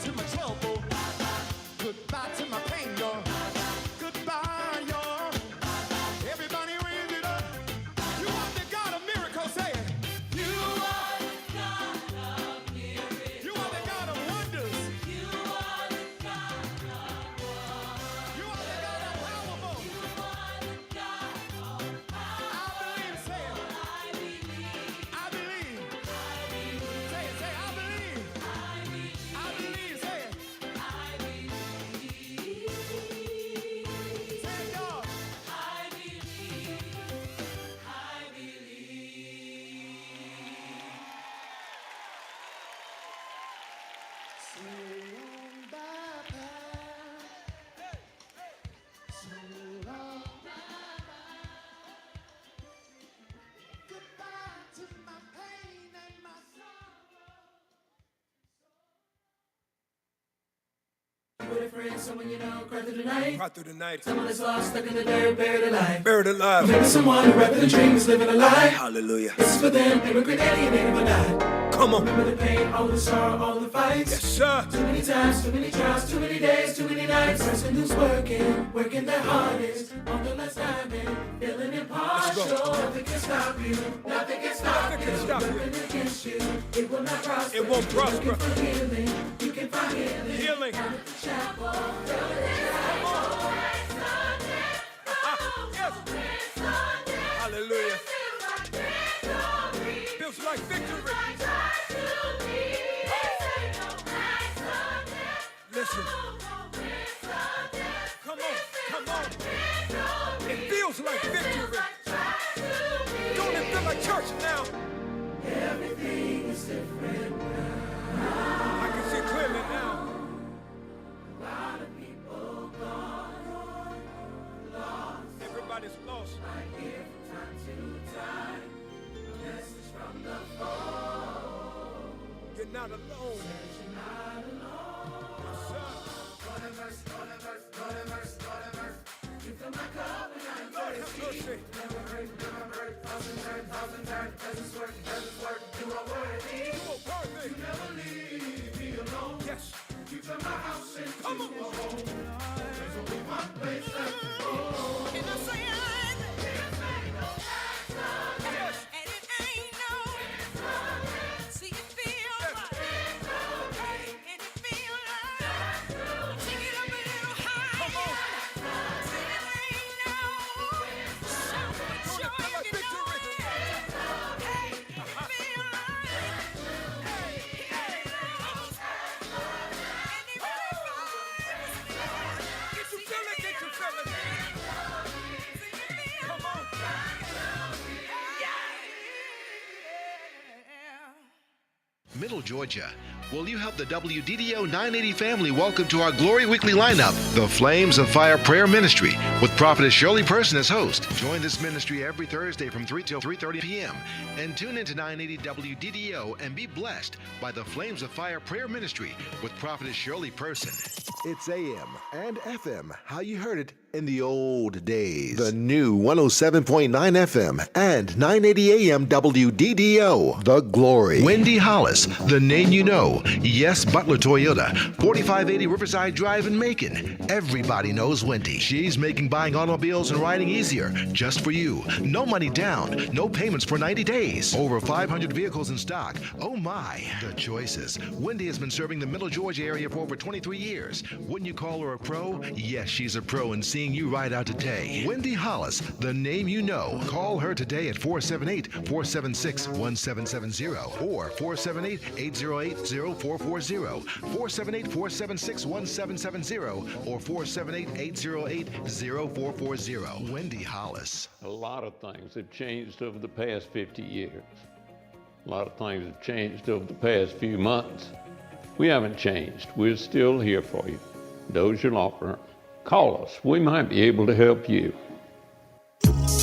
to my trouble. Goodbye to my pain, y'all. Goodbye, y'all. Everybody raise it up. You are the God of miracles, say it. You are the God of miracles. You are the God of wonders. You are the God of wonders. You are the God of powerful. You are the God of power. I believe, say it. I believe. I believe. I believe. Say it, say I believe. I believe. I believe, say it. I believe. Say it, y'all. I believe. I believe. So long, bye-bye. So long, bye-bye. Goodbye to my pain and my sorrow. With a friend, someone you know, cry through the night. Right through the night. Someone that's lost, stuck in the dirt, buried alive. Buried alive. Maybe someone who rather than dreams, living a lie. Hallelujah. This is for them, they regret alienated but died. Come on. Remember the pain, all the sorrow, all the fights. Yes, sir. Too many times, too many trials, too many days, too many nights. Person who's working their hardest, on the last diamond, feeling impartial. Nothing can stop you, nothing can stop Nothing you. can stop you. Nothing against you, it will not prosper. It won't prosper. Looking for healing, you can find healing. Healing. Down at the chapel, Yes. Hallelujah. Feels like victory. Listen. Come on. Come on. It feels like victory. Don't it feel like church now? everything is different now. I can see clearly now. A lot of people gone, lost. Everybody's lost. I hear from time to time a message from the phone. You're not alone. You're not alone. Yes, sir. Lord have mercy, Lord have mercy, Lord have mercy, Lord have mercy. You fill my cup when I'm Lord have mercy. never hurt, thousand times, doesn't work, you are worthy. You are worthy. You never leave me alone. Yes. You turn my house into Come on. a home. There's only one place left to go. Can I say This ain't no accident. Yes. and it ain't no see it feel right and it feel like take it up a little higher. Come on. See it ain't no shout for Don't it joy feel like if you know victory? it. Hey, it feel like hey, hey, and it really Get you feeling, get you feeling. Come on. Middle Georgia. Will you help the WDDO 980 family welcome to our Glory Weekly lineup, the Flames of Fire Prayer Ministry, with Prophetess Shirley Person as host. Join this ministry every Thursday from 3 till 3:30 p.m. and tune into 980 WDDO and be blessed by the Flames of Fire Prayer Ministry with Prophetess Shirley Person. It's AM and FM, how you heard it in the old days. The new 107.9 FM and 980 AM WDDO, The Glory. Wendy Hollis, the name you know. Yes, Butler Toyota, 4580 Riverside Drive in Macon. Everybody knows Wendy. She's making buying automobiles and riding easier, just for you. No money down, no payments for 90 days. Over 500 vehicles in stock. Oh my, the choices. Wendy has been serving the Middle Georgia area for over 23 years. Wouldn't you call her a pro? Yes, she's a pro in seeing you ride out today. Wendy Hollis, the name you know. Call her today at 478-476-1770 or 478-808-0440, 478-476-1770 or 478-808-0440. Wendy Hollis. A lot of things have changed over the past 50 years. A lot of things have changed over the past few months. We haven't changed. We're still here for you. Dozier Law Firm. Call us. We might be able to help you.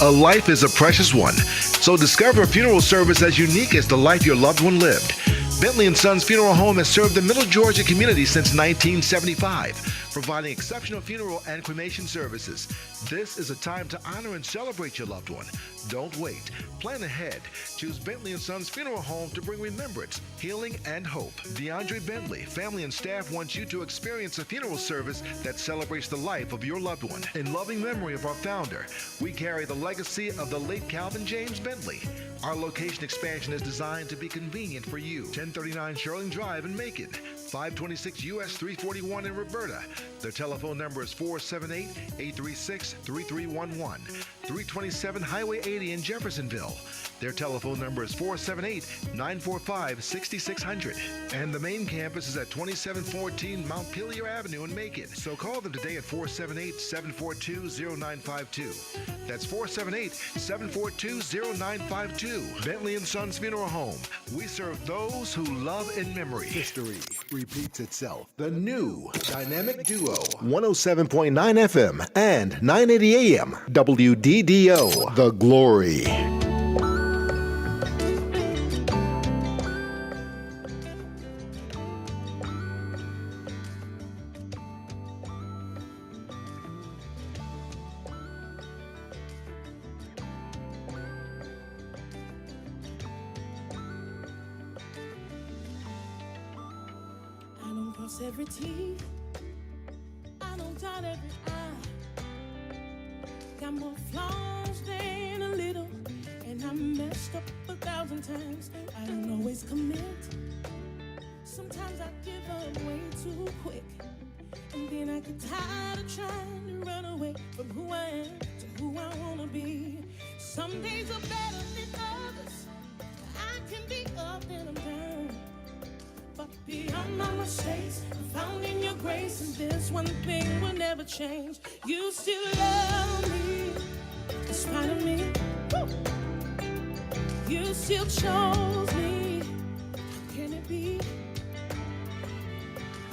A life is a precious one, so discover a funeral service as unique as the life your loved one lived. Bentley & Sons Funeral Home has served the Middle Georgia community since 1975. providing exceptional funeral and cremation services. This is a time to honor and celebrate your loved one. Don't wait. Plan ahead. Choose Bentley & Sons Funeral Home to bring remembrance, healing, and hope. DeAndre Bentley, family and staff wants you to experience a funeral service that celebrates the life of your loved one. In loving memory of our founder, we carry the legacy of the late Calvin James Bentley. Our location expansion is designed to be convenient for you. 1039 Sherling Drive in Macon, 526 US 341 in Roberta. Their telephone number is 478-836-3311. 327 Highway 80 in Jeffersonville. Their telephone number is 478-945-6600. And the main campus is at 2714 Montpelier Avenue in Macon. So call them today at 478-742-0952. That's 478-742-0952. Bentley & Sons Funeral Home. We serve those who love in memory. History repeats itself. The new dynamic duo, 107.9 FM and 980 AM, WDDO, The Glory. Every T, I don't dot every I. Got more flaws than a little, and I messed up 1,000 times. I don't always commit. Sometimes I give up way too quick, and then I get tired of trying to run away from who I am to who I wanna be. Some days are better than others. I can be up and I'm down. But beyond my mistakes, I'm found in your grace, and there's one thing will never change. You still love me, in spite of me. Woo! You still chose me. How can it be?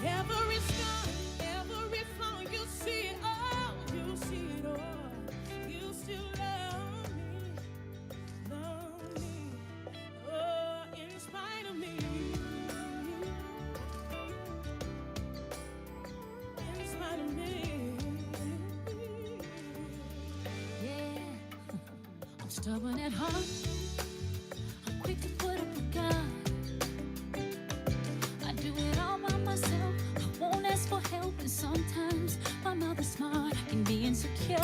Every scar, every flaw, you see it all. You see it all. You still love me, oh, in spite of me. Stubborn at heart, I'm quick to put up a gun. I do it all by myself, I won't ask for help. And sometimes my mouth is smart, I can be insecure.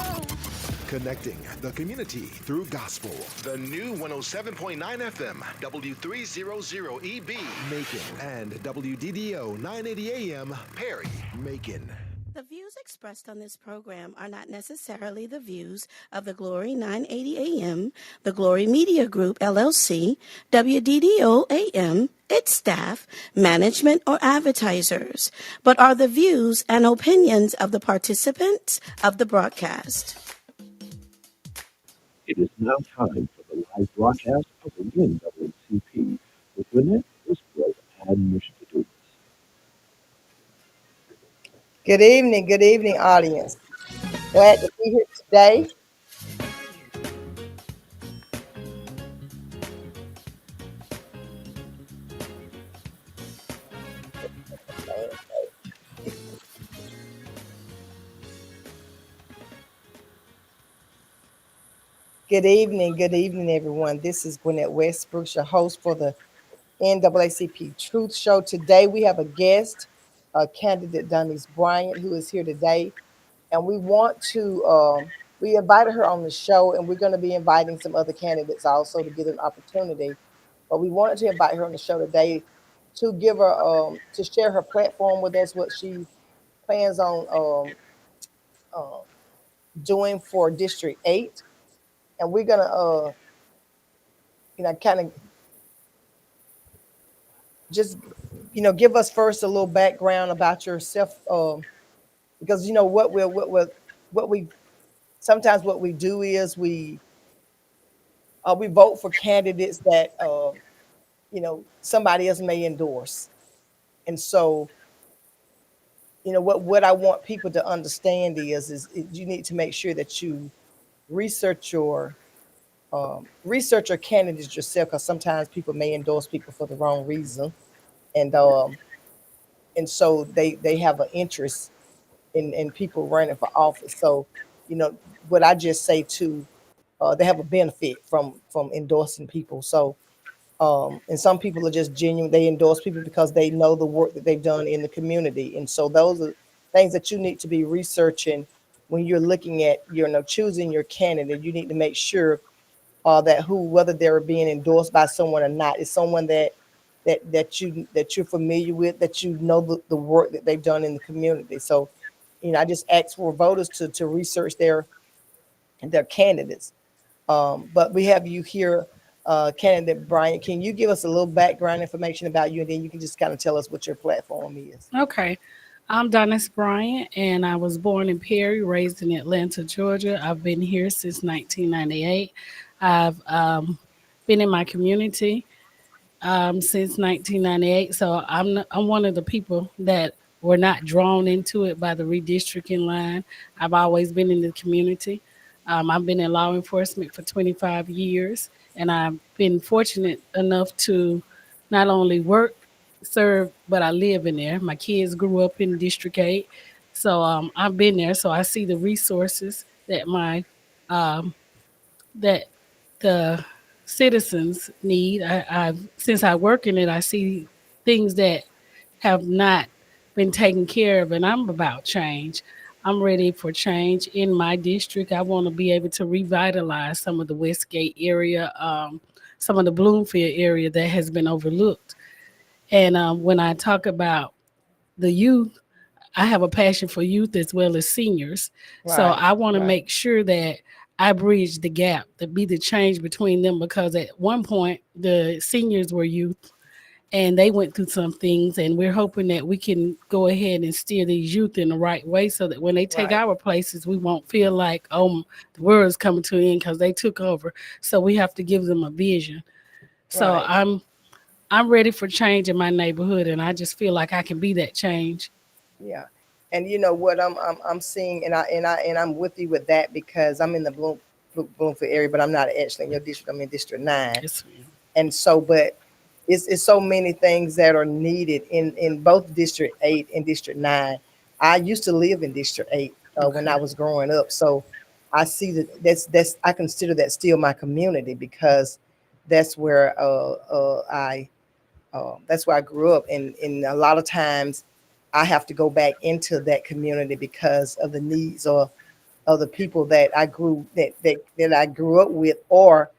Connecting the community through gospel. The new 107.9 FM, W300EB, Macon, and WDDO 980 AM, Perry, Macon. The views expressed on this program are not necessarily the views of the Glory 980 AM, the Glory Media Group, LLC, WDDO AM, its staff, management, or advertisers, but are the views and opinions of the participants of the broadcast. It is now time for the live broadcast of the WILLIE with GWENETTE, WESTBROOKS, and Mission to DUMAS. Good evening, audience. Glad to be here today. Good evening, everyone. This is GWENETTE WESTBROOKS, your host for the NAACP Truth Show. Today we have a guest, candidate Denise Bryant, who is here today, and we want to we invited her on the show, and we're going to be inviting some other candidates also to get an opportunity. But we wanted to invite her on the show today to give her to share her platform with us, what she plans on doing for District 8, and we're gonna kind of just give us first a little background about yourself, because what we sometimes what we do is we vote for candidates that somebody else may endorse, and so what I want people to understand is you need to make sure that you research your candidates yourself, because sometimes people may endorse people for the wrong reason. And so they have an interest and people running for office. So, you know, what I just say too, they have a benefit from endorsing people. So, and some people are just genuine. They endorse people because they know the work that they've done in the community, and so those are things that you need to be researching when you're looking at, choosing your candidate. You need to make sure that whether they're being endorsed by someone or not, is someone that you're familiar with, that you know the work that they've done in the community. So, I just ask for voters to research their candidates. But we have you here, candidate Brian. Can you give us a little background information about you, and then you can just kind of tell us what your platform is? Okay. I'm Donis Bryant, and I was born in Perry, raised in Atlanta, Georgia. I've been here since 1998. I've been in my community since 1998. So I'm one of the people that were not drawn into it by the redistricting line. I've always been in the community. I've been in law enforcement for 25 years, and I've been fortunate enough to not only work, serve, but I live in there. My kids grew up in District 8, so I've been there. So I see the resources that um, that the citizens need. I've since I work in it, I see things that have not been taken care of, and I'm about change. I'm ready for change in my district. I want to be able to revitalize some of the Westgate area, some of the Bloomfield area that has been overlooked. And when I talk about the youth, I have a passion for youth as well as seniors. So Right, I want to right, make sure that I bridge the gap, to be the change between them, because at one point the seniors were youth and they went through some things, and we're hoping that we can go ahead and steer these youth in the right way so that when they take right, our places, we won't feel like, oh, the world's coming to an end because they took over. So we have to give them a vision. So right. I'm ready for change in my neighborhood, and I just feel like I can be that change. Yeah. And you know what I'm seeing, and I'm with you with that, because I'm in the Bloomfield area, but I'm not actually in your district. I'm in District 9. Yes, ma'am. And so, but it's so many things that are needed in both District 8 and District 9. I used to live in District 8 when I Okay. was growing up. So I see that's I consider that still my community, because that's where I that's where I grew up, and a lot of times I have to go back into that community because of the needs of the people that I grew up with, or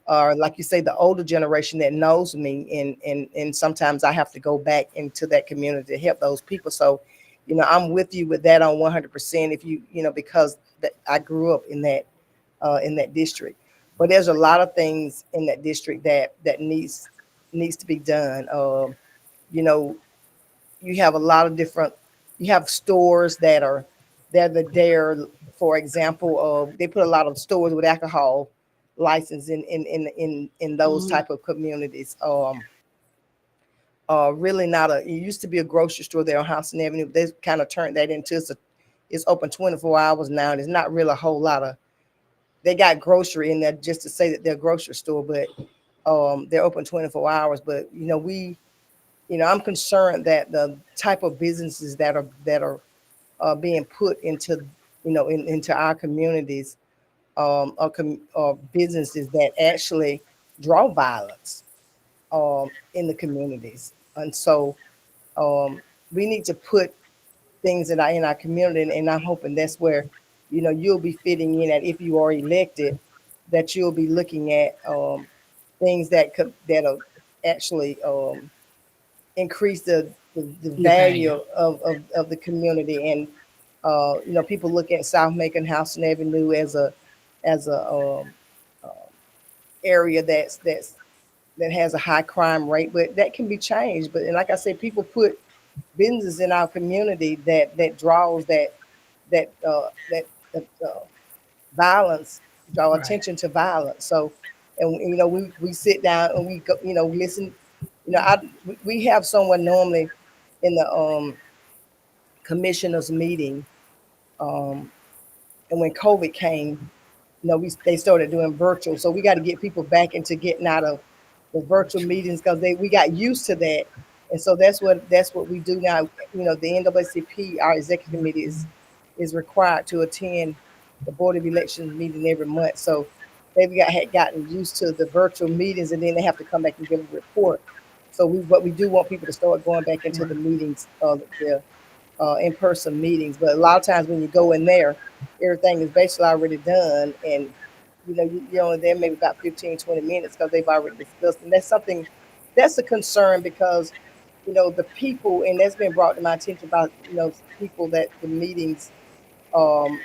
like you say, the older generation that knows me, and sometimes I have to go back into that community to help those people. So, I'm with you with that on 100%. If because I grew up in that district. But there's a lot of things in that district that needs to be done. You know, you have a lot of different. You have stores that are there. For example, they put a lot of stores with alcohol license in those Mhm. type of communities. Really not a. It used to be a grocery store there on Houston Avenue. They kind of turned that into it's open 24 hours now, and it's not really a whole lot of. They got grocery in there just to say that they're a grocery store, but they're open 24 hours. But I'm concerned that the type of businesses that are being put into into our communities are businesses that actually draw violence in the communities, and so we need to put things in our community, and I'm hoping that's where you'll be fitting in at, if you are elected, that you'll be looking at things that'll actually increase the The value value. of the community. And people look at South Macon Houston Avenue as a area that has a high crime rate, but that can be changed. But and like I said, people put businesses in our community that draws that violence, draw Right. attention to violence. So, and we sit down and we go, listen. We have someone normally in the commissioners meeting, um, and when COVID came, they started doing virtual. So we got to get people back into getting out of the virtual meetings, because we got used to that. And so that's what we do now. The NAACP, our executive committee, is required to attend the Board of Elections meeting every month. So they've had gotten used to the virtual meetings, and then they have to come back and give a report. So we do want people to start going back into the meetings, the in-person meetings. But a lot of times when you go in there, everything is basically already done, and you're only there maybe about 15, 20 minutes because they've already discussed. And that's something that's a concern because the people, and that's been brought to my attention about people that the meetings, um,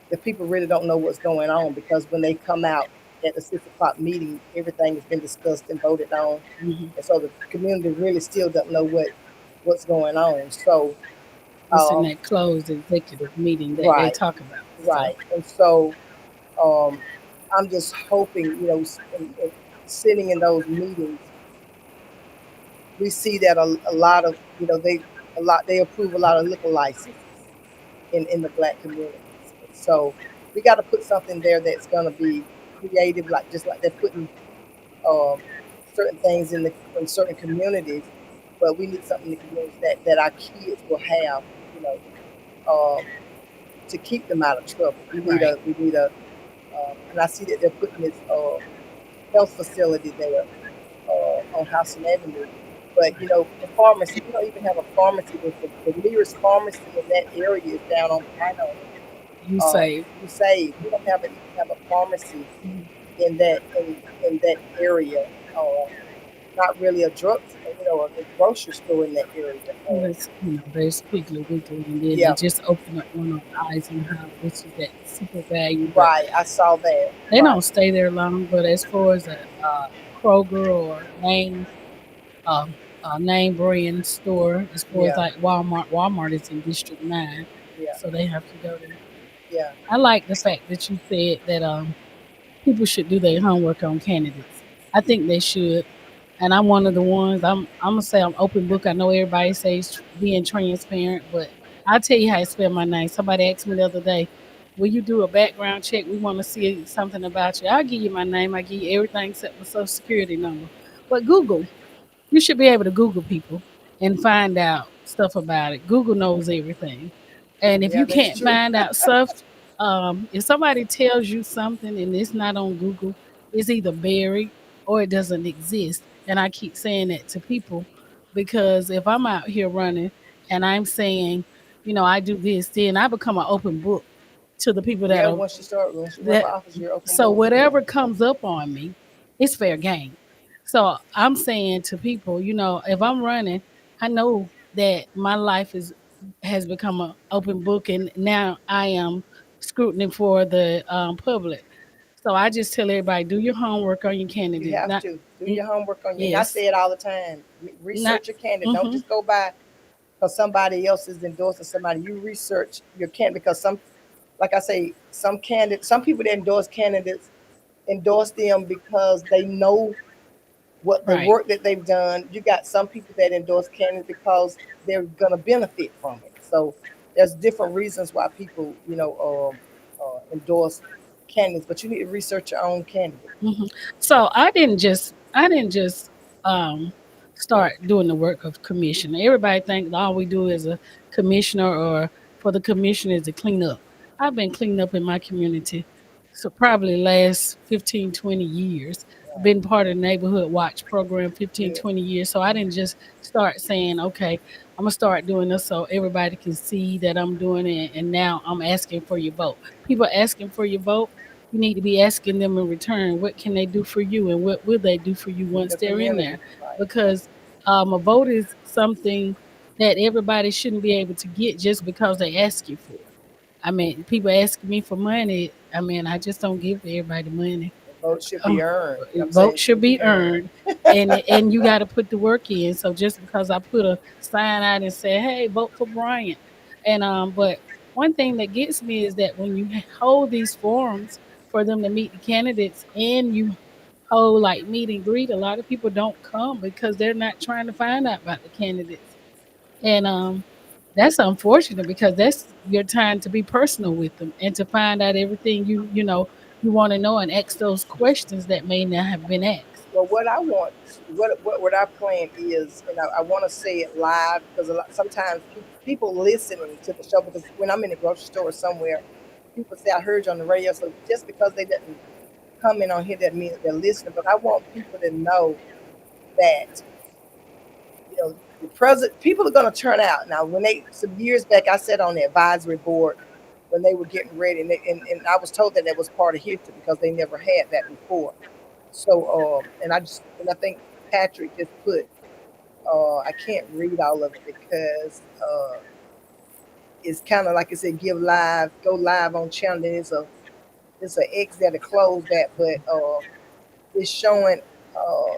the people really don't know what's going on because when they come out at the 6 o'clock meeting, everything has been discussed and voted on, Mhm. and so the community really still don't know what's going on. So, It's in um, that closed executive meeting that they right, talk about stuff. right, and so um, I'm just hoping, in sitting in those meetings, we see that a lot of they approve a lot of liquor licenses in the black communities. And so we got to put something there that's going to be creative, like just like they're putting um, certain things in certain communities. But we need something in the communities that our kids will have, you know, um, to keep them out of trouble. Right. We need a, and I see that they're putting this health facility there on Houston Avenue. But the pharmacy, we don't even have a pharmacy. The nearest pharmacy in that area is down on Pino. You say You say we don't have even have a pharmacy in that area. Uh, Not really a drug, a grocery store in that area. let's very quickly weekly, and then they Yeah, just open up one on eyes and how which is that super value, but right. I saw that. they Right. don't stay there long. But as far as a Kroger or um, name brand store, as far as Yeah. like Walmart is in District 9, Yeah. so they have to go there. Yeah. I like the fact that you said that people should do their homework on candidates. I think they should, and I'm one of the ones. I'm gonna say I'm open book. I know everybody says being transparent, but I'll tell you how I spell my name. Somebody asked me the other day, "Will you do a background check? We want to see something about you." I'll give you my name. I give you everything except my social security number. But Google, you should be able to Google people and find out stuff about it. Google knows everything. And if Yeah, you that's can't true. find out stuff, if somebody tells you something and it's not on Google, it's either buried or it doesn't exist. And I keep saying that to people because if I'm out here running and I'm saying, I do this, then I become an open book to the people Yeah, once you run for that office, you're open so book. Yeah. whatever comes up on me, it's fair game. So I'm saying to people, if I'm running, I know that my life has become an open book, and now I am scrutiny for the public. So I just tell everybody, do your homework on your You candidate. have Not to do your homework on you. And I yes, say it all the time. not Research your candidate. Don't hmm just go by because somebody else is endorsing somebody. You research your candidate because like I say, some people that endorse candidates endorse them because they know what the right. work that they've done. You got some people that endorse candidates because they're gonna benefit from it. So there's different reasons why people, endorse candidates, but you need to research your own candidate. hmm So I didn't just um, start doing the work of commissioner. Everybody thinks all we do is a commissioner or for the commissioners to clean up. I've been cleaning up in my community, so probably last 15, 20 years. I've Right. been part of the neighborhood watch program 15, Good. 20 years. So I didn't just start saying, okay, I'm gonna start doing this so everybody can see that I'm doing it, and now I'm asking for your vote. People asking for your vote, you need to be asking them in return, what can they do for you and what will they do for you once The they're in there? community. Right. Because a vote is something that everybody shouldn't be able to get just because they ask you for it. I mean, people asking me for money. I mean, I just don't give everybody money. The vote should be Oh, earned. I'm saying vote it should should be be earned. earned, and you got to put the work in. So just because I put a sign out and say, "Hey, vote for Bryant," and but one thing that gets me is that when you hold these forums for them to meet the candidates, and you hold like meet and greet, a lot of people don't come because they're not trying to find out about the candidates, and that's unfortunate because that's your time to be personal with them and to find out everything you want to know and ask those questions that may not have been asked. Well, what I want, what our plan is, and I want to say it live because sometimes people listening to the show, because when I'm in the grocery store or somewhere, people say I heard you on the radio. So just because they didn't comment on here, that means they're listening. But I want people to know that, you know, the president, people are going to turn out. Now, when they, some years back, I sat on the advisory board when they were getting ready, and I was told that that was part of history because they never had that before. So, and I think Patrick just put, I can't read all of it because it's kind of like I said, go live on channel. And it's a X that'll close that, but it's showing. Uh,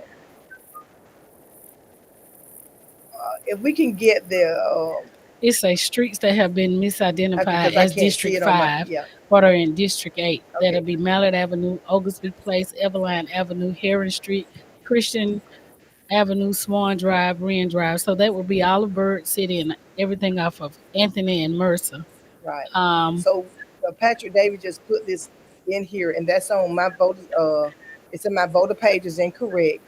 if we can get the, It's a streets that have been misidentified because I as can't see District it on my, 5, yeah, but are in District 8. That'll okay, be Mallard Avenue, Oglesby Place, Eveline Avenue, Heron Street, Christian Avenue, Swan Drive, Wren Drive. So that would be all of Bird City and everything off of Anthony and Mercer. right. Um, So Patrick David just put this in here, and that's on my voter. It's in my voter page is incorrect.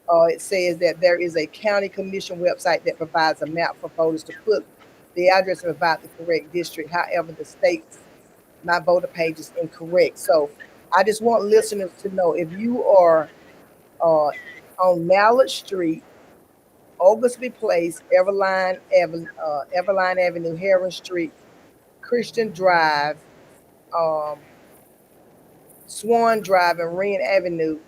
It says that there is a county commission website that provides a map for voters to put the address and provide the correct district. However, the state's my voter page is incorrect. So I just want listeners to know, if you are uh, on Mallard Street, Oglesby Place, Everline Avenue, Heron Street, Christian Drive, um, Swan Drive, and Wren Avenue,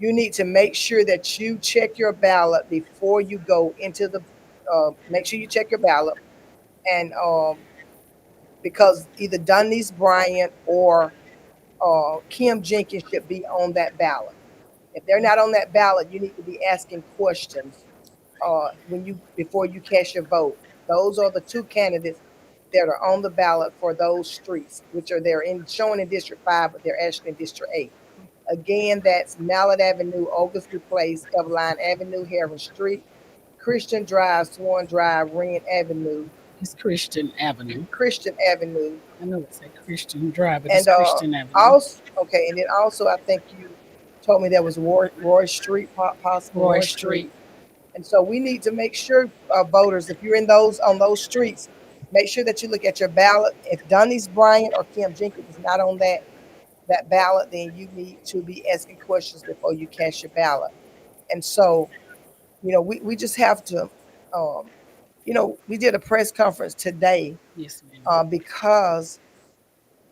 you need to make sure that you check your ballot before you go into the. Make sure you check your ballot, and because either Dunnies Bryant or Kim Jenkins should be on that ballot. If they're not on that ballot, you need to be asking questions when you before you cast your vote. Those are the two candidates that are on the ballot for those streets, which are there in showing in District 5, but they're actually in District 8. Again, that's Mallard Avenue, Oglesby Place, Eveline Avenue, Heron Street, Christian Drive, Swan Drive, Wren Avenue, it's Christian Avenue. Christian Avenue, I know it's a Christian Drive, but it's and Christian Avenue. also okay, and then also I think you told me there was Roy Street, possible Roy Roy Street. Street. And so we need to make sure, voters, if you're in those on those streets, make sure that you look at your ballot. If Dunnies Bryant or Kim Jenkins is not on that ballot, then you need to be asking questions before you cast your ballot. And so, we just have to, we did a press conference today Yes, ma'am. because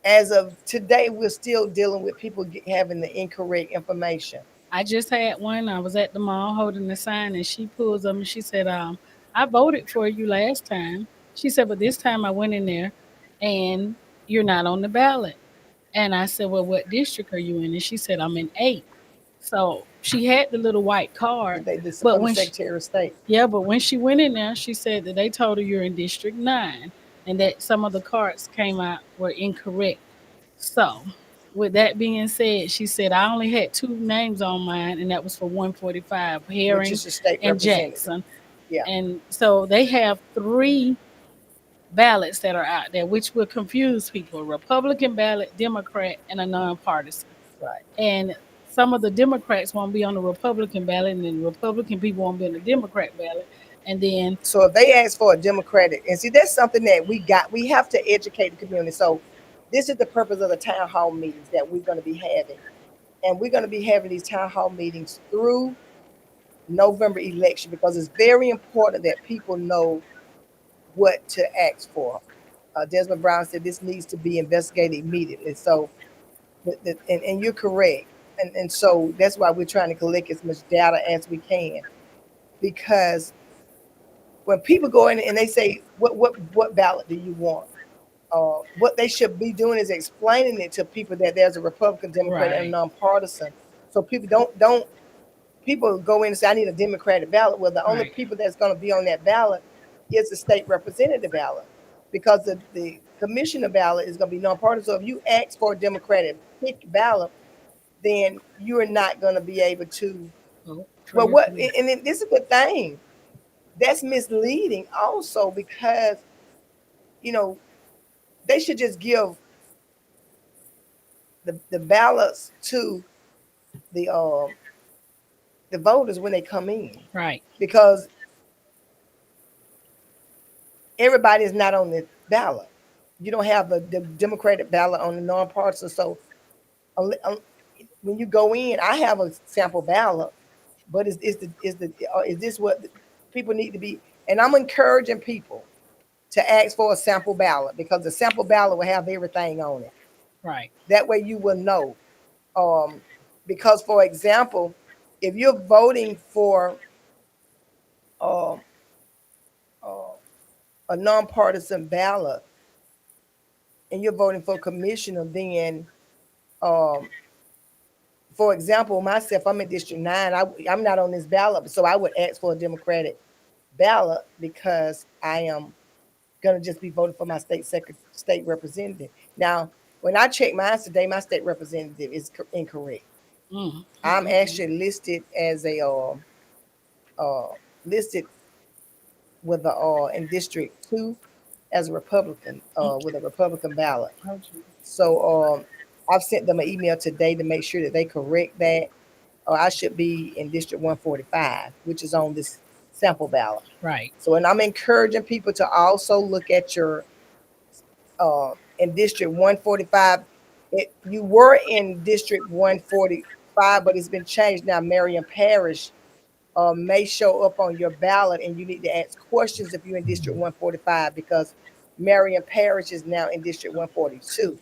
as of today, we're still dealing with people having the incorrect information. I just had one. I was at the mall holding the sign, and she pulls up and she said, I voted for you last time. She said, but this time I went in there and you're not on the ballot. And I said, well, what district are you in? And she said, I'm in 8. So she had the little white card. But From the when she, Secretary of State. yeah, but when she went in there, she said that they told her you're in District 9 and that some of the cards came out were incorrect. So, with that being said, she said I only had 2 names on mine, and that was for 145, Which Herring is the state and representative. Jackson. Yeah. And so they have 3 ballots that are out there, which will confuse people: a Republican ballot, Democrat, and a nonpartisan. Right. And some of the Democrats won't be on the Republican ballot, and then the Republican people won't be on the Democrat ballot. And then, So if they ask for a Democratic, and see, that's something that we have to educate the community. So this is the purpose of the town hall meetings that we're going to be having. And we're going to be having these town hall meetings through November election, because it's very important that people know what to ask for. Desmond Brown said this needs to be investigated immediately. So, and you're correct. And so that's why we're trying to collect as much data as we can. Because when people go in and they say, what ballot do you want? What they should be doing is explaining it to people that there's a Republican, Democrat, right, and nonpartisan. So people don't people go in and say, I need a Democratic ballot. Well, the only right, people that's going to be on that ballot is the state representative ballot, because the commissioner ballot is going to be nonpartisan. So if you ask for a Democratic pick ballot, then you are not going to be able to. oh, Well, this is the thing that's misleading also, because they should just give the ballots to the voters when they come in, right. because everybody is not on the ballot. You don't have the Democratic ballot on the nonpartisan. So when you go in, I have a sample ballot, but is this what people need to be? And I'm encouraging people to ask for a sample ballot because the sample ballot will have everything on it. Right. That way you will know. Because, for example, if you're voting for um, uh, a nonpartisan ballot and you're voting for commissioner, then, um, for example, myself, I'm in District 9. I'm not on this ballot, so I would ask for a Democratic ballot because I am going to just be voting for my state representative. Now, when I check mine today, my state representative is incorrect. I'm actually listed as a listed with a in District 2 as a Republican with a Republican ballot. So I've sent them an email today to make sure that they correct that. I should be in District 145, which is on this sample ballot. Right. So, and I'm encouraging people to also look at your in District 145. You were in District 145, but it's been changed now. Marion Parish may show up on your ballot, and you need to ask questions if you're in District 145 because Marion Parish is now in District 142.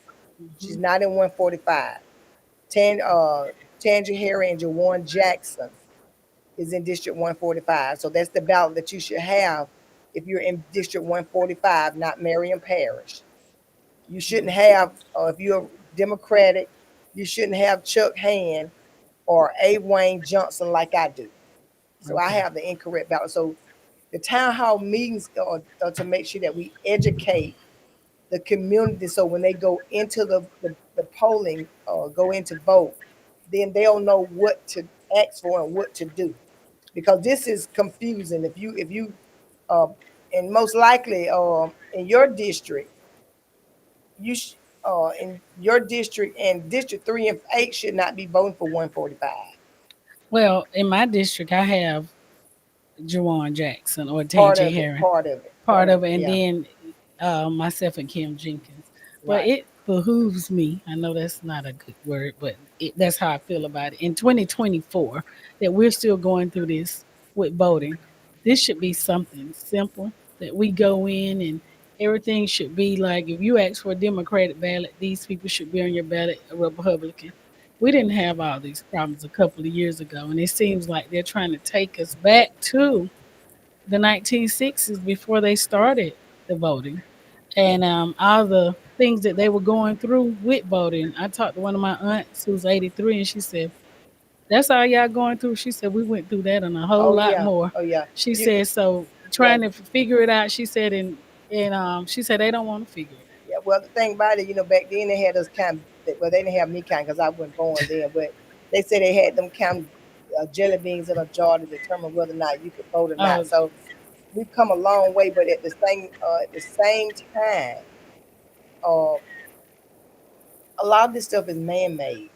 She's not in 145. Tangia Harry and Jawan Jackson is in District 145. So that's the ballot that you should have if you're in District 145, not Marion Parish. You shouldn't have, if you're Democratic, you shouldn't have Chuck Hand or A. Wayne Johnson like I do. So I have the incorrect ballot. So the town hall meetings are to make sure that we educate the community. So when they go into the polling or go in to vote, then they'll know what to ask for and what to do. Because this is confusing. If you and most likely in your district, in your district and District 3 and 8 should not be voting for 145. Well, in my district, I have Jawan Jackson or Part Tangi of it, Herring. part of it. Part of it, and yeah. then myself and Kim Jenkins. But Right. it behooves me. I know that's not a good word, but that's how I feel about it. In 2024, that we're still going through this with voting. This should be something simple that we go in and everything should be like if you ask for a Democratic ballot, these people should be on your ballot, a Republican. We didn't have all these problems a couple of years ago, and it seems like they're trying to take us back to the 1960s before they started the voting and all the things that they were going through with voting. I talked to one of my aunts who's 83 and she said, that's all y'all going through. She said, we went through that and a whole Oh lot yeah. more. Oh yeah. She You, said, so trying to figure it out, she said, and she said they don't want to figure it out. yeah. Well, the thing about it, back then they had us kind of, well, they didn't have me kind because I wasn't born then, but they said they had them kind of jelly beans in a jar to determine whether or not you could vote or not. So we've come a long way, but at the same time, uh, a lot of this stuff is man-made.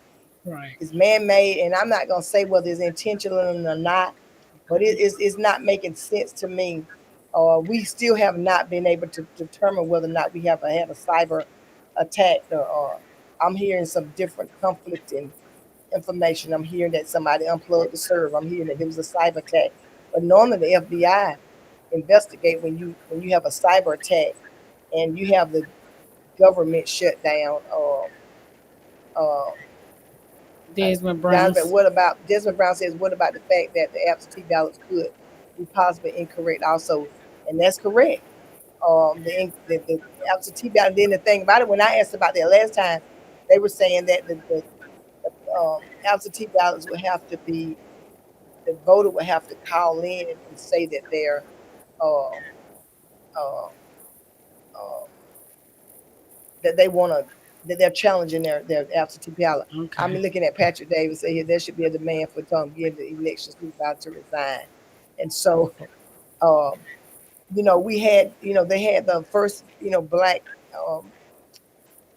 Right. It's man-made, and I'm not gonna say whether it's intentional or not, but it's not making sense to me. We still have not been able to determine whether or not we have had a cyber attack. Or I'm hearing some different conflicting information. I'm hearing that somebody unplugged the server. I'm hearing that there was a cyber attack. But normally the FBI investigate when you have a cyber attack and you have the government shut down. Uh, Desmond Brown. What about Desmond Brown says? What about the fact that the absentee ballots could be possibly incorrect also, and that's correct. The absentee ballot. Then the thing about it, when I asked about that last time, they were saying that the absentee ballots would have to be the voter would have to call in and say that they're uh, uh, uh, that they want to that they're challenging their absentee ballot. Okay. I'm looking at Patrick Davis say here there should be a demand for Tom Gill, the election supervisor, to resign. And so, we had, they had the first, black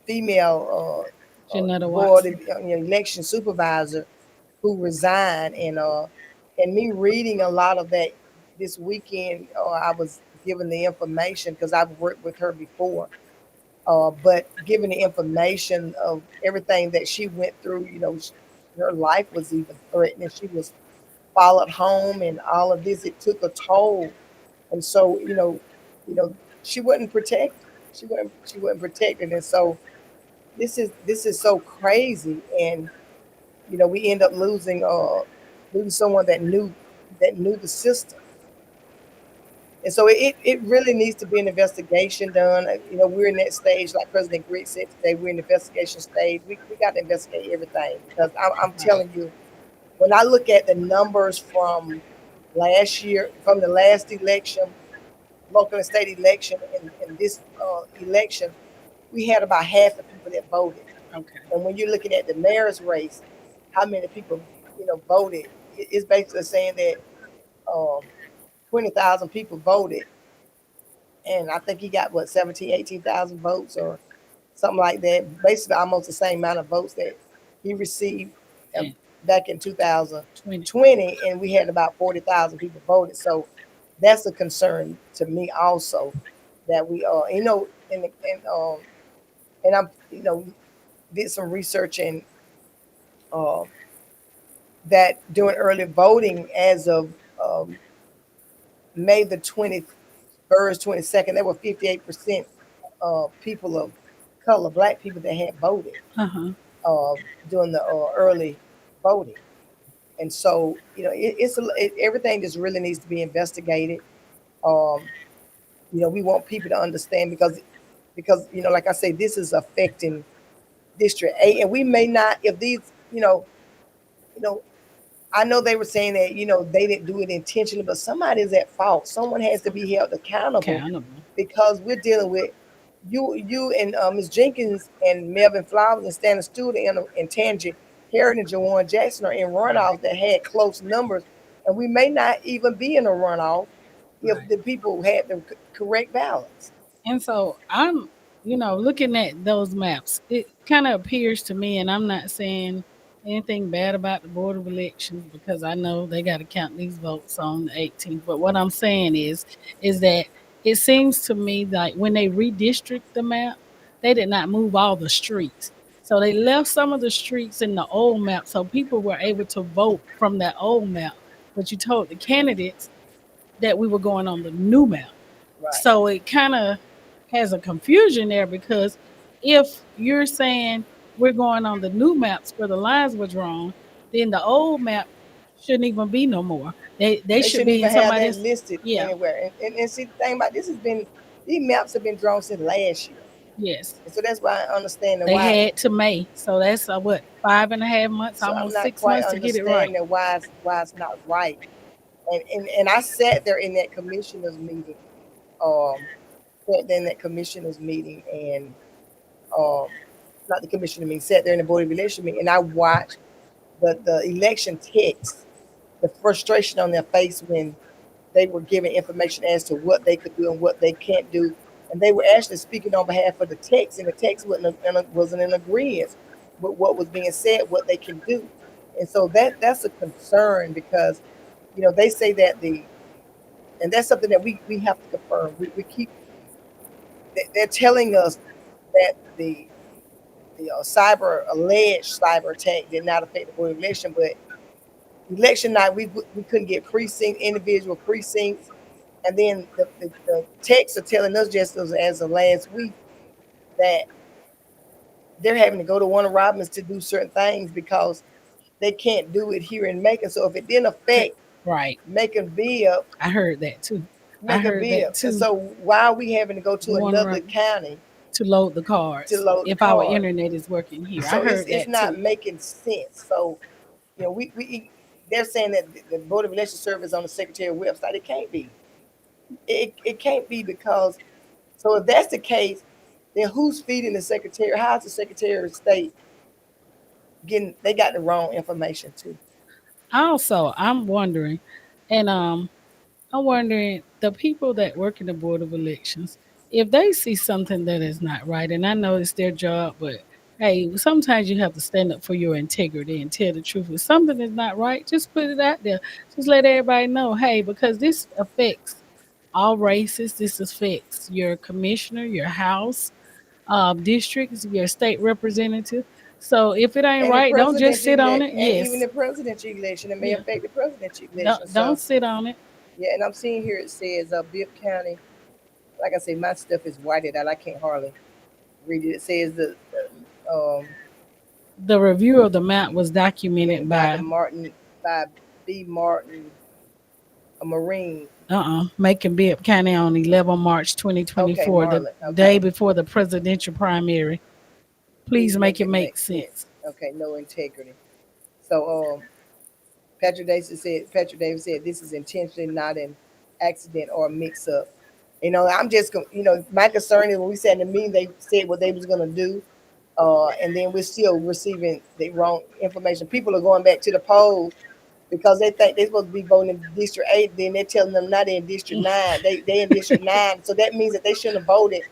female Janetta board Watson. election supervisor who resigned, and me reading a lot of that this weekend, I was given the information because I've worked with her before. But given the information of everything that she went through, her life was even threatened, and she was followed home, and all of this, it took a toll. And so, you know, she wasn't protected. She wasn't protected, and so this is so crazy. And we end up losing someone that knew the system. And so it really needs to be an investigation done. We're in that stage, like President Griggs said today, we're in the investigation stage. We got to investigate everything because I'm Right. telling you, when I look at the numbers from last year, from the last election, local and state election, and this election, we had about half the people that voted. Okay. And when you're looking at the mayor's race, how many people voted? It's basically saying that um, 20,000 people voted, and I think he got what 17, 18,000 votes or something like that. Basically, almost the same amount of votes that he received And back in 2020, 20. and we had about 40,000 people voted. So that's a concern to me also that we and I'm did some research and uh, that during early voting as of um, May the 21st, 22nd, there were 58% people of color, black people that had voted Uh-huh. uh, during the early voting. And so, everything just really needs to be investigated. Um, we want people to understand because like I say, this is affecting District 8, and we may not, if these, you know, I know they were saying that they didn't do it intentionally, but somebody's at fault. Someone has to be held accountable Accountable. because we're dealing with you and Ms. Jenkins and Melvin Flowers and Stanley Stewart and Tangi Harris and Jawan Jackson are in runoffs that had close numbers, and we may not even be in a runoff if Right. the people had the correct balance. And so I'm, looking at those maps, it kind of appears to me, and I'm not saying anything bad about the Board of Elections because I know they got to count these votes on the 18th. But what I'm saying is that it seems to me like when they redistrict the map, they did not move all the streets. So they left some of the streets in the old map so people were able to vote from that old map. But you told the candidates that we were going on the new map. Right. So it kind of has a confusion there because if you're saying we're going on the new maps where the lines were drawn, then the old map shouldn't even be no more. They They should shouldn't be in even have somebody that else. listed Yeah. anywhere. And see, the thing about this has been, these maps have been drawn since last year. Yes. And so that's why I understand They why. had to May. So that's what, 5.5 months, So I'm almost not 6 quite months to get it right. understanding why it's not right. And I sat there in that commissioners meeting, um, sat there in that commissioners meeting, and um, not the commissioner meeting, sat there in the board of election meeting, and I watched the election text, the frustration on their face when they were giving information as to what they could do and what they can't do. And they were actually speaking on behalf of the text, and the text wasn't in agreement with what was being said, what they can do. And so that's a concern because, they say that and that's something that we have to confirm. We keep, they're telling us that the alleged cyber attack did not affect the board of election, but election night we couldn't get individual precincts. And then the texts are telling us just as of last week that they're having to go to Warner Robins to do certain things because they can't do it here in Macon. So if it didn't affect Right. Macon Ville, I heard that too. I Macon heard that Ville, and too. so why are we having to go to Warner another Robins. county To load the to cards load the if our card? internet is working here. I So heard it's that not too. making sense. So we they're saying that the Board of Election Service on the Secretary website. It can't be. It can't be because, so if that's the case, then who's feeding the Secretary? How's the Secretary of State getting? They got the wrong information too. Also, and I'm wondering the people that work in the Board of Elections, if they see something that is not right, and I know it's their job, but hey, sometimes you have to stand up for your integrity and tell the truth. If something is not right, just put it out there. Just let everybody know, hey, because this affects all races. This affects your commissioner, your house, districts, your state representative. So if it ain't And the right, don't just presidential sit on election, it. and even Yes. the presidential election, it may Yeah. affect the presidential election. Don't So sit on it. yeah, and I'm seeing here it says Bibb County. Like I say, my stuff is whited out. I can't hardly read it. It says um The review of the map was documented documented by the by Martin by B. Martin, a Marine. Macon Bibb County on 11 March Okay, 2024, the Marlin. day Okay, before the presidential primary. please Please make make it it make make sense. sense. Okay, no integrity. So Patrick Davis said this is intentionally not an accident or a mix up. I'm just my concern is when we said in the meeting they said what they was gonna do, and then we're still receiving the wrong information. People are going back to the polls because they think they're supposed to be voting in District 8, then they're telling them not in District 9. They in District 9. So that means that they shouldn't have voted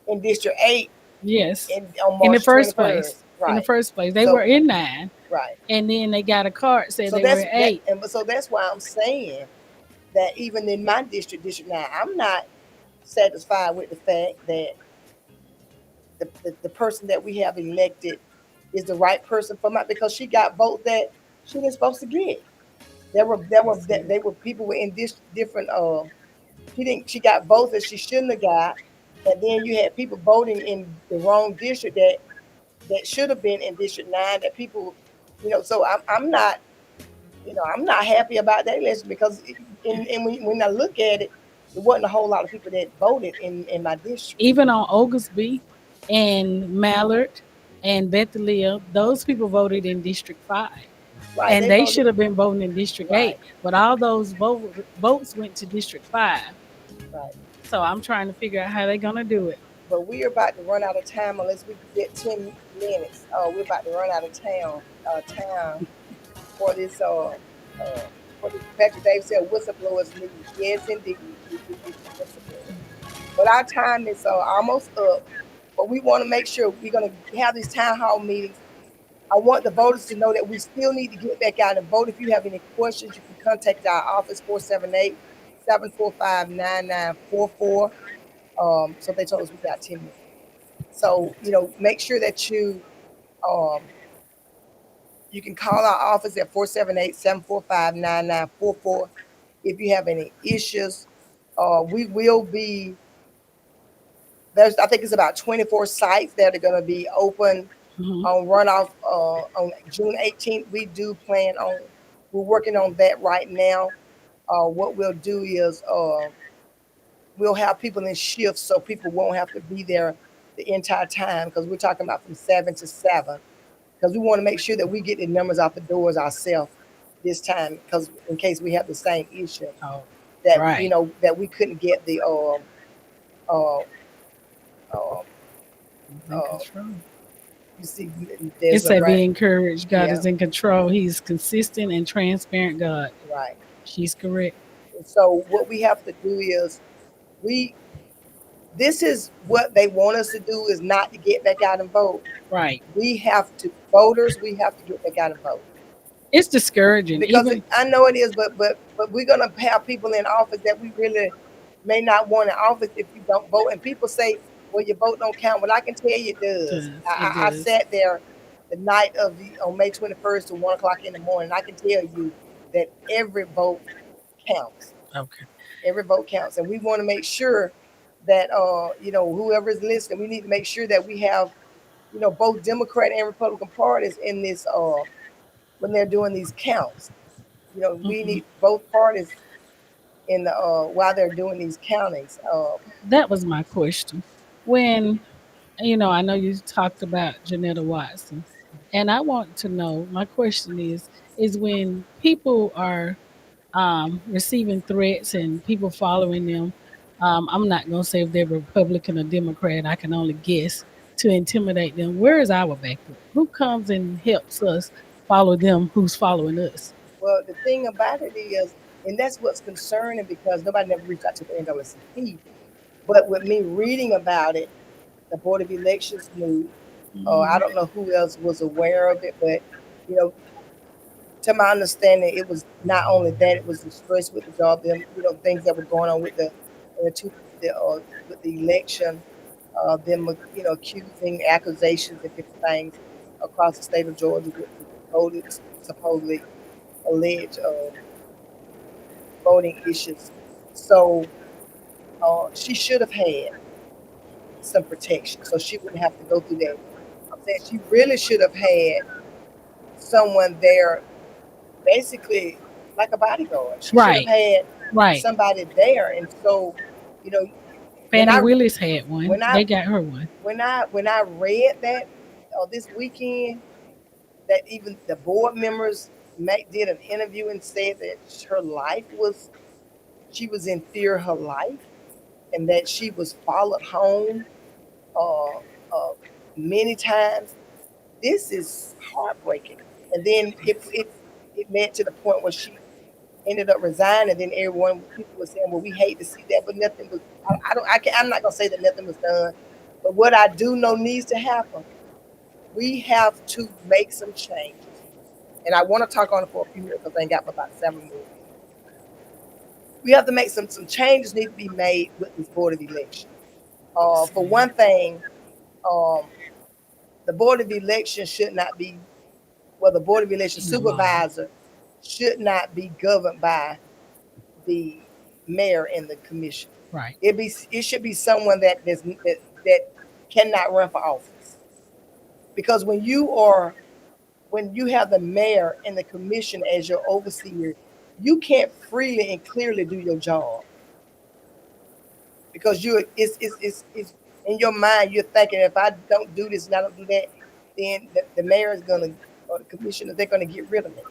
in District 8 Yes. on In the March first 21st. place. In the Right. first place. They So were in 9. right. And then they got a card said So they were that's in that 8. and so that's why I'm saying that even in my district, District 9, I'm not satisfied with the fact that the person that we have elected is the right person for my because she got votes that she didn't supposed to get. They were people were in this different she got votes that she shouldn't have got, and then you had people voting in the wrong district that should have been in District 9 that people, so I'm not, I'm not happy about that election because when I look at it, there wasn't a whole lot of people that voted in my district. Even on Oglesby and Mallard and Bethlehem, those people voted in District 5. Right, And they they voted. should have been voting in District 8. Right, But all those votes went to District 5. right. So I'm trying to figure out how they're going to do it. But we are about to run out of time unless we can get 10 minutes. We're about to run out of time for this. For this. Patrick Davis said whistleblowers need. Yes, indeed, we do need some whistleblowers. But our time is almost up. But we want to make sure we're going to have these town hall meetings. I want the voters to know that we still need to get back out and vote. If you have any questions, you can contact our office 478-745-9944. So they told us we got 10 minutes. So, make sure that um, you can call our office at 478-745-9944 if you have any issues. We will be I think it's about 24 sites that are going to be open on runoff on June 18th. We do plan on, we're working on that right now. What we'll do is we'll have people in shifts so people won't have to be there the entire time because we're talking about from 7 to 7 because we want to make sure that we get the numbers out the doors ourselves this time because in case we have the same issue that right. that we couldn't get the uh, you see It there's a said be right. encouraged. God Yeah. is in control. He's consistent and transparent God. Right. She's correct. So what we have to do is this is what they want us to do is not to get back out and vote. Right. We have to get back out and vote. It's discouraging. Because I know it is, but we're gonna have people in office that we really may not want in office if you don't vote. And people say, well, your vote don't count. Well, I can tell you it does. I sat there the night on May 21st to 1 o'clock in the morning. I can tell you that every vote counts. Okay. Every vote counts. And we want to make sure that whoever is listening, we need to make sure that we have, both Democrat and Republican parties in this when they're doing these counts. We need both parties in the while they're doing these countings. That was my question. When, I know you talked about Janetta Watson, and I want to know, my question is when people are receiving threats and people following them, I'm not going to say if they're Republican or Democrat, I can only guess, to intimidate them. Where is our backup? Who comes and helps us follow them who's following us? Well, the thing about it is, and that's what's concerning because nobody never reached out to the NAACP. But with me reading about it, the Board of Elections knew. I don't know who else was aware of it, but to my understanding, it was not only that; it was the stress with the job, things that were going on with the in with the election, them accusing accusations and different things across the state of Georgia with supposedly alleged voting issues. So she should have had some protection, so she wouldn't have to go through that. I'm saying she really should have had someone there, basically like a bodyguard. She should have Right. had Right. somebody there, and so you know when Fannie I Willis had one. when I They got her one. when I read that this weekend, that even the board members did an interview and said that she was in fear of her life, and that she was followed home uh, uh, many times. This is heartbreaking. And then it led to the point where she ended up resigning. And then people were saying, "Well, we hate to see that," but nothing was. I don't. I can, I'm not gonna say that nothing was done. But what I do know needs to happen. We have to make some changes. And I want to talk on it for a few minutes because I ain't got but about 7 minutes. We have to make some changes need to be made with this board of election. For one thing, um, the board of election should not be, well, the board of election supervisor should not be governed by the mayor and the commission. Right. It should be someone that cannot run for office. Because when you have the mayor and the commission as your overseer, you can't freely and clearly do your job. Because it's in your mind, you're thinking, if I don't do this and I don't do that, then the mayor is gonna, or the commissioner, they're gonna get rid of me.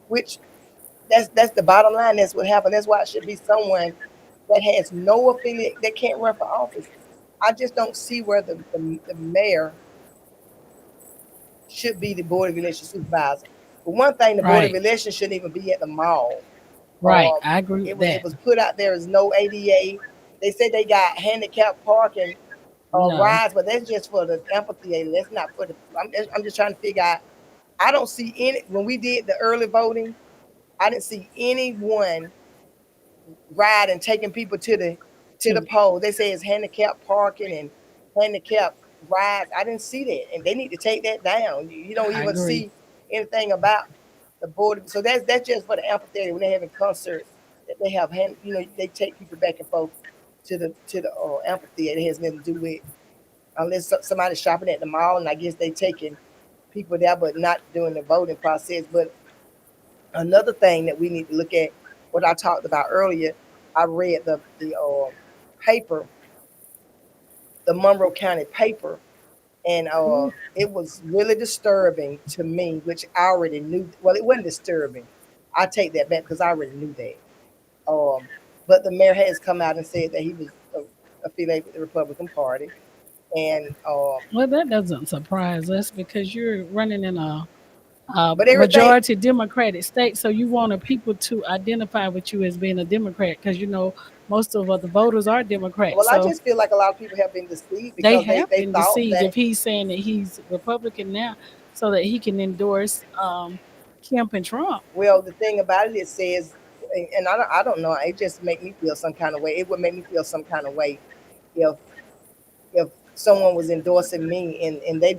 Which that's the bottom line. That's what happened. That's why it should be someone that has no affiliate, that can't run for office. I just don't see where the mayor should be the board of election supervisor. For one thing, the board of election shouldn't even be at the mall. Right, I agree with that. It was put out there as no ADA. They said they got handicap parking rides, but that's just for the amphitheater. That's not for the. I'm just trying to figure out. I don't see any. When we did the early voting, I didn't see anyone riding, taking people to the poll. They say it's handicap parking and handicap rides. I didn't see that, and they need to take that down. You don't even see anything about the board. So that's just for the amphitheater when they're having concerts. That they have they take people back and forth to the amphitheater. It has nothing to do with, unless somebody's shopping at the mall, and I guess they taking people there, but not doing the voting process. But another thing that we need to look at, what I talked about earlier, I read the paper, the Monroe County paper, and it was really disturbing to me, which I already knew. Well, it wasn't disturbing. I take that back because I already knew that. But the mayor has come out and said that he was affiliated with the Republican Party. And well, that doesn't surprise us because you're running in a but majority Democratic state, so you wanted people to identify with you as being a Democrat because most of the voters are Democrats. Well, so I just feel like a lot of people have been deceived they because have they been thought deceived that if he's saying that he's Republican now, so that he can endorse Kemp and Trump. Well, the thing about it says, and I don't know, it just make me feel some kind of way. It would make me feel some kind of way if someone was endorsing me, and they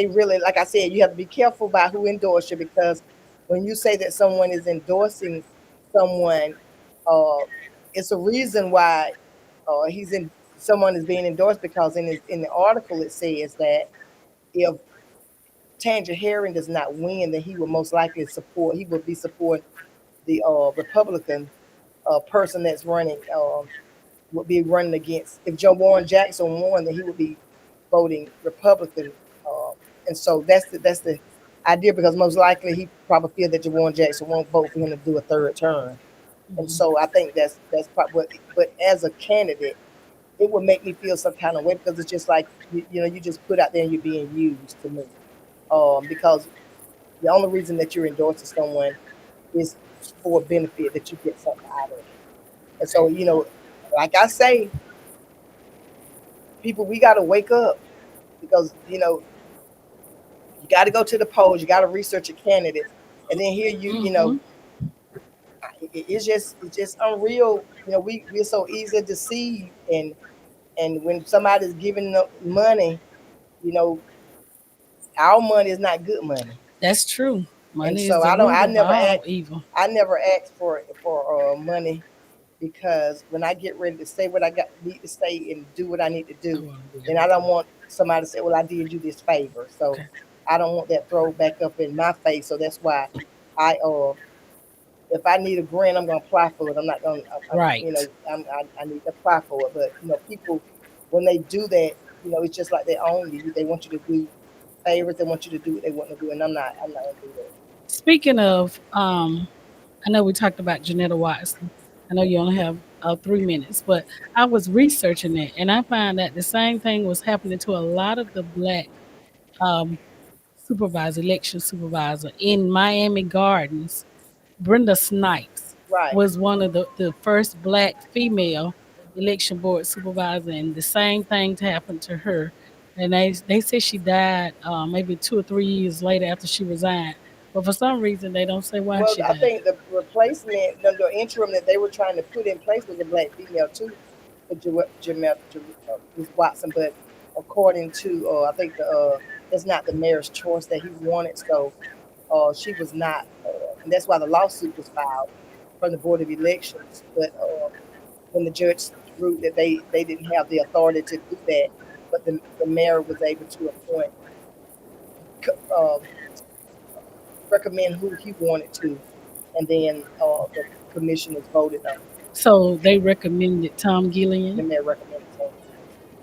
really, like I said, you have to be careful about who endorse you, because when you say that someone is endorsing someone, it's a reason why someone is being endorsed, because in the article it says that if Tanja Herring does not win, then he will most likely be supporting the Republican person that's running, would be running against. If Joe Warren Jackson won, then he would be voting Republican. And so that's the idea, because most likely he probably feels that Joe Warren Jackson won't vote for him to do a third term. And so I think that's probably. But as a candidate, it would make me feel some kind of way, because it's just like you just put out there and you're being used to me. Because the only reason that you're endorsing someone is for a benefit, that you get something out of it. And so, like I say, people, we got to wake up, because, you got to go to the polls, you got to research your candidates. And then here it's just unreal. You know, we're so easy to deceive, and when somebody's giving up money, you know, our money is not good money. That's true. And Money is so the root I of never all ask, evil. I never ask for money, because when I get ready to say what I got need to say and do what I need to I do, want to do then I don't everything. want somebody to say, "Well, I did you this favor." So Okay. I don't want that thrown back up in my face. So that's why I if I need a grant, I'm gonna apply for it. I'm not gonna, you know, Right. I need to apply for it. But you know, people when they do that, you know, it's just like they own you. They want you to do favors. They want you to do what they want to do, and I'm not gonna do that. Speaking of, I know we talked about Janetta Watson. I know you only have 3 minutes, but I was researching it and I found that the same thing was happening to a lot of the black um, election supervisor in Miami Gardens. Brenda Snipes Right. was one of the first black female election board supervisor, and the same thing happened to her. And they said she died maybe 2 or 3 years later after she resigned. But for some reason, they don't say why Well, she I died. think the replacement, the interim that they were trying to put in place was a black female too, for Ms. Watson. But according to, I think it's not the mayor's choice that he wanted, so she was not, and that's why the lawsuit was filed from the Board of Elections. But when the judge ruled that they didn't have the authority to do that, but the mayor was able to appoint, uh, recommend who he wanted to, and then the commissioners voted on it. So they recommended Tom Gillian The mayor recommended Tom.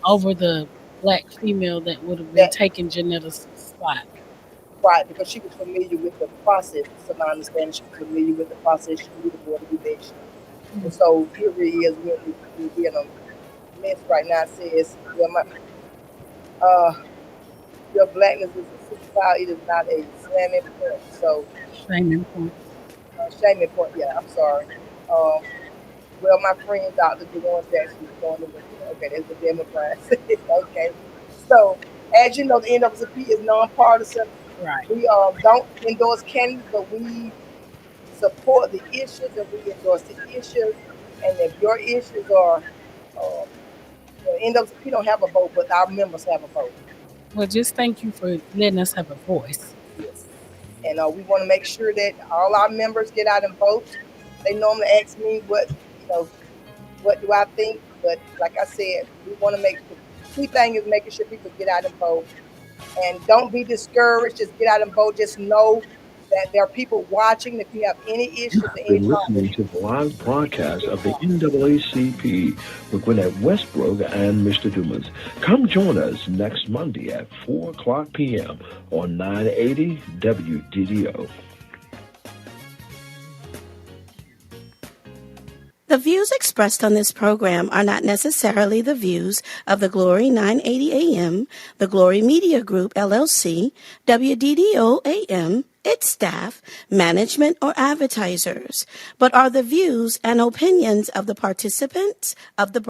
over the black female that would have been That taking Janetta's spot. right, because she was familiar with the process. So my understanding, she was familiar with the process. She knew the Board of Elections. And so here it is, we're in a mess right now. It says, uh, your blackness is a superpower. It is not a slamming point. So, Shaming point. shaming point. Yeah, I'm sorry. Um, well, my friend Dr. DeWan Jackson is going to look at. Okay, that's the Democrats. Okay. So, as you know, the NAACP is nonpartisan. Right. We don't endorse candidates, but we support the issues and we endorse the issues. And if your issues are, NAACP don't have a vote, but our members have a vote. Well, just thank you for letting us have a voice. Yes. And we want to make sure that all our members get out and vote. They normally ask me what do I think, but like I said, we want to make the key thing is making sure people get out and vote. And don't be discouraged. Just get out and vote. Just know that there are people watching. If you have any issues or any Been listening to the live broadcast of the NAACP with Gwinnett Westbrook and Mr. Dumas. Come join us next Monday at 4 o'clock p.m. on 980 WDDO. The views expressed on this program are not necessarily the views of the Glory 980 AM, the Glory Media Group, LLC, WDDO AM, its staff, management, or advertisers, but are the views and opinions of the participants of the